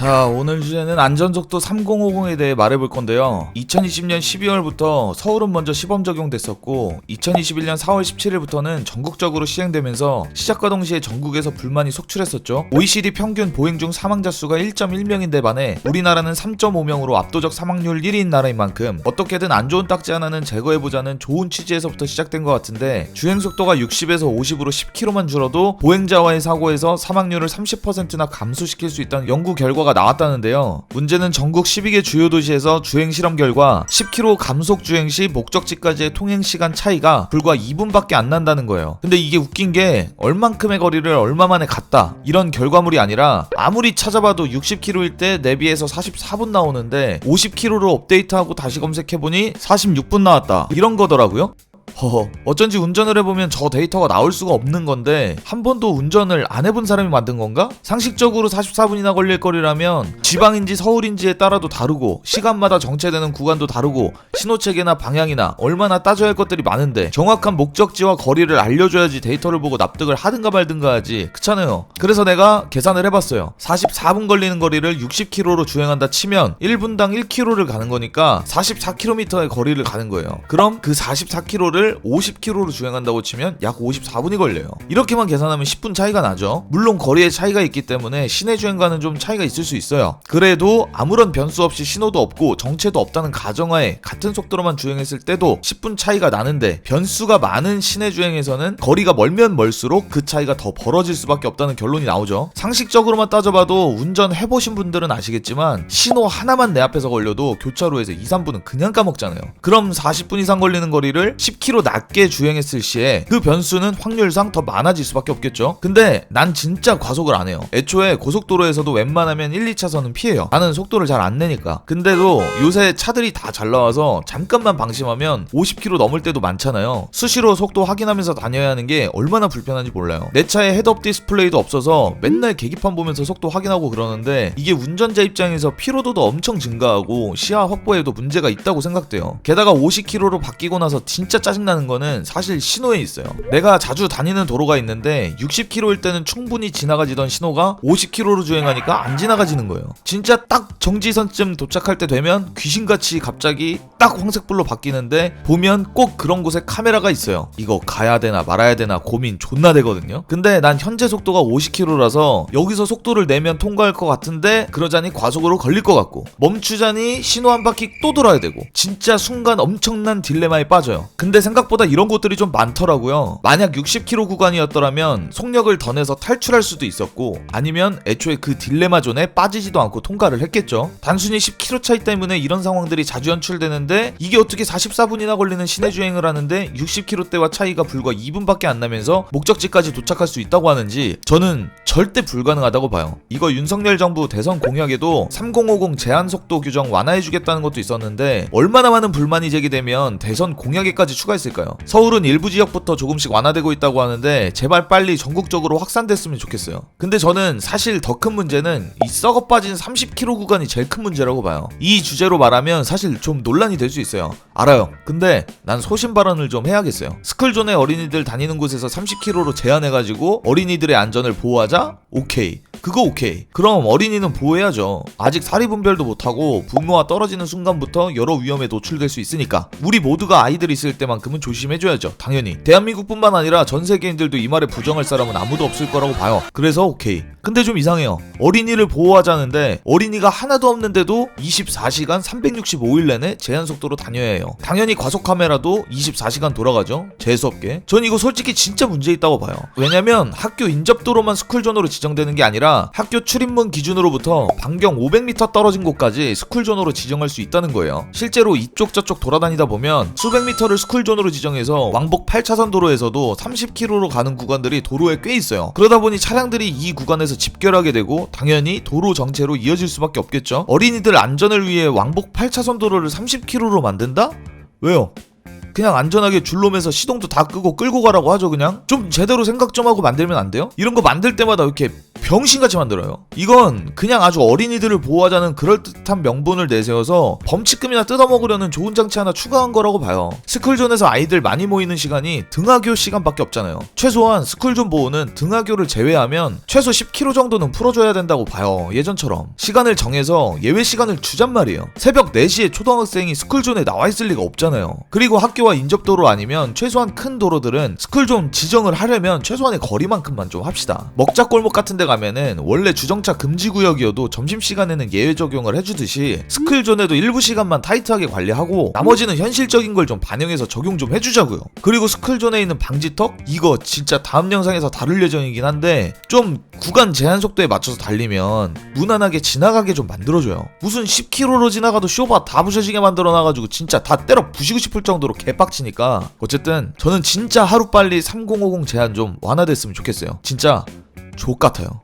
자, 오늘 주제는 안전속도 3050에 대해 말해볼 건데요. 2020년 12월부터 서울은 먼저 시범 적용됐었고 2021년 4월 17일부터는 전국적으로 시행되면서 시작과 동시에 전국에서 불만이 속출했었죠. OECD 평균 보행 중 사망자 수가 1.1명인데 반해 우리나라는 3.5명으로 압도적 사망률 1위인 나라인 만큼 어떻게든 안 좋은 딱지 하나는 제거해보자는 좋은 취지에서부터 시작된 것 같은데, 주행속도가 60에서 50으로 10km만 줄어도 보행자와의 사고에서 사망률을 30%나 감소시킬 수 있다는 연구 결과가 나왔다는데요. 문제는 전국 12개 주요 도시에서 주행 실험 결과 10km 감속 주행 시 목적지까지의 통행 시간 차이가 불과 2분밖에 안 난다는 거예요. 근데 이게 웃긴 게 얼만큼의 거리를 얼마 만에 갔다 이런 결과물이 아니라 아무리 찾아봐도 60km일 때 내비에서 44분 나오는데 50km로 업데이트하고 다시 검색해보니 46분 나왔다 이런 거더라고요. 어쩐지 운전을 해보면 저 데이터가 나올 수가 없는 건데 한 번도 운전을 안 해본 사람이 만든 건가? 상식적으로 44분이나 걸릴 거리라면 지방인지 서울인지에 따라도 다르고 시간마다 정체되는 구간도 다르고 신호체계나 방향이나 얼마나 따져야 할 것들이 많은데 정확한 목적지와 거리를 알려줘야지 데이터를 보고 납득을 하든가 말든가 하지, 그렇잖아요. 그래서 내가 계산을 해봤어요. 44분 걸리는 거리를 60km로 주행한다 치면 1분당 1km를 가는 거니까 44km의 거리를 가는 거예요. 그럼 그 44km를 50km로 주행한다고 치면 약 54분이 걸려요. 이렇게만 계산하면 10분 차이가 나죠. 물론 거리에 차이가 있기 때문에 시내 주행과는 좀 차이가 있을 수 있어요. 그래도 아무런 변수 없이 신호도 없고 정체도 없다는 가정하에 같은 속도로만 주행했을 때도 10분 차이가 나는데, 변수가 많은 시내 주행에서는 거리가 멀면 멀수록 그 차이가 더 벌어질 수밖에 없다는 결론이 나오죠. 상식적으로만 따져봐도 운전해보신 분들은 아시겠지만 신호 하나만 내 앞에서 걸려도 교차로에서 2-3분은 그냥 까먹잖아요. 그럼 40분 이상 걸리는 거리를 10km 낮게 주행했을 시에 그 변수는 확률상 더 많아질 수밖에 없겠죠. 근데 난 진짜 과속을 안 해요. 애초에 고속도로에서도 웬만하면 1, 2차선은 피해요. 나는 속도를 잘 안 내니까. 근데도 요새 차들이 다 잘 나와서 잠깐만 방심하면 50km 넘을 때도 많잖아요. 수시로 속도 확인하면서 다녀야 하는 게 얼마나 불편한지 몰라요. 내 차에 헤드업 디스플레이도 없어서 맨날 계기판 보면서 속도 확인하고 그러는데 이게 운전자 입장에서 피로도도 엄청 증가하고 시야 확보에도 문제가 있다고 생각돼요. 게다가 50km로 바뀌고 나서 진짜 짜증나는 거는 사실 신호에 있어요. 내가 자주 다니는 도로가 있는데 60km일 때는 충분히 지나가지던 신호가 50km로 주행하니까 안 지나가지는 거예요. 진짜 딱 정지선쯤 도착할 때 되면 귀신같이 갑자기 딱 황색불로 바뀌는데 보면 꼭 그런 곳에 카메라가 있어요. 이거 가야 되나 말아야 되나 고민 존나 되거든요. 근데 난 현재 속도가 50km라서 여기서 속도를 내면 통과할 것 같은데 그러자니 과속으로 걸릴 것 같고, 멈추자니 신호 한 바퀴 또 돌아야 되고, 진짜 순간 엄청난 딜레마에 빠져요. 근데 생각보다 이런 곳들이 좀 많더라고요. 만약 60km 구간이었더라면 속력을 더 내서 탈출할 수도 있었고, 아니면 애초에 그 딜레마 존에 빠지지도 않고 통과를 했겠죠. 단순히 10km 차이 때문에 이런 상황들이 자주 연출되는데 이게 어떻게 44분이나 걸리는 시내 주행을 하는데 60km대와 차이가 불과 2분밖에 안 나면서 목적지까지 도착할 수 있다고 하는지 저는 절대 불가능하다고 봐요. 이거 윤석열 정부 대선 공약에도 3050 제한속도 규정 완화해주겠다는 것도 있었는데 얼마나 많은 불만이 제기되면 대선 공약에까지 추가했을까요? 서울은 일부 지역부터 조금씩 완화되고 있다고 하는데 제발 빨리 전국적으로 확산됐으면 좋겠어요. 근데 저는 사실 더 큰 문제는 이 썩어 빠진 30km 구간이 제일 큰 문제라고 봐요. 이 주제로 말하면 사실 좀 논란이 될 수 있어요. 알아요. 근데 난 소신 발언을 좀 해야겠어요. 스쿨존에 어린이들 다니는 곳에서 30km로 제한해가지고 어린이들의 안전을 보호하자? 오케이. 그거 오케이. 그럼 어린이는 보호해야죠. 아직 사리분별도 못하고 부모와 떨어지는 순간부터 여러 위험에 노출될 수 있으니까 우리 모두가 아이들 있을 때만큼은 조심해줘야죠. 당연히. 대한민국뿐만 아니라 전 세계인들도 이 말에 부정할 사람은 아무도 없을 거라고 봐요. 그래서 오케이. 근데 좀 이상해요. 어린이를 보호하자는데 어린이가 하나도 없는데도 24시간 365일 내내 제한속도로 다녀야 해요. 당연히 과속카메라도 24시간 돌아가죠. 재수없게. 전 이거 솔직히 진짜 문제 있다고 봐요. 왜냐면 학교 인접도로만 스쿨존으로 지정되는 게 아니라 학교 출입문 기준으로부터 반경 500m 떨어진 곳까지 스쿨존으로 지정할 수 있다는 거예요. 실제로 이쪽 저쪽 돌아다니다 보면 수백 미터를 스쿨존으로 지정해서 왕복 8차선 도로에서도 30km로 가는 구간들이 도로에 꽤 있어요. 그러다 보니 차량들이 이 구간에서 집결하게 되고 당연히 도로 정체로 이어질 수밖에 없겠죠. 어린이들 안전을 위해 왕복 8차선 도로를 30km로 만든다? 왜요? 그냥 안전하게 줄놈에서 시동도 다 끄고 끌고 가라고 하죠. 그냥 좀 제대로 생각 좀 하고 만들면 안 돼요? 이런 거 만들 때마다 이렇게 병신같이 만들어요. 이건 그냥 아주 어린이들을 보호하자는 그럴듯한 명분을 내세워서 범칙금이나 뜯어먹으려는 좋은 장치 하나 추가한 거라고 봐요. 스쿨존에서 아이들 많이 모이는 시간이 등하교 시간밖에 없잖아요. 최소한 스쿨존 보호는 등하교를 제외하면 최소 10km 정도는 풀어줘야 된다고 봐요. 예전처럼 시간을 정해서 예외 시간을 주잔 말이에요. 새벽 4시에 초등학생이 스쿨존에 나와 있을 리가 없잖아요. 그리고 학교와 인접도로 아니면 최소한 큰 도로들은 스쿨존 지정을 하려면 최소한의 거리만큼만 좀 합시다. 먹자골목 같은 데 가면은 원래 주정차 금지 구역이어도 점심시간에는 예외 적용을 해주듯이 스쿨존에도 일부 시간만 타이트하게 관리하고 나머지는 현실적인 걸 좀 반영해서 적용 좀 해주자고요. 그리고 스쿨존에 있는 방지턱? 이거 진짜 다음 영상에서 다룰 예정이긴 한데 좀 구간 제한 속도에 맞춰서 달리면 무난하게 지나가게 좀 만들어줘요. 무슨 10km로 지나가도 쇼바 다 부셔지게 만들어놔가지고 진짜 다 때려 부시고 싶을 정도로 개빡치니까 어쨌든 저는 진짜 하루빨리 3050 제한 좀 완화됐으면 좋겠어요. 진짜 족같아요.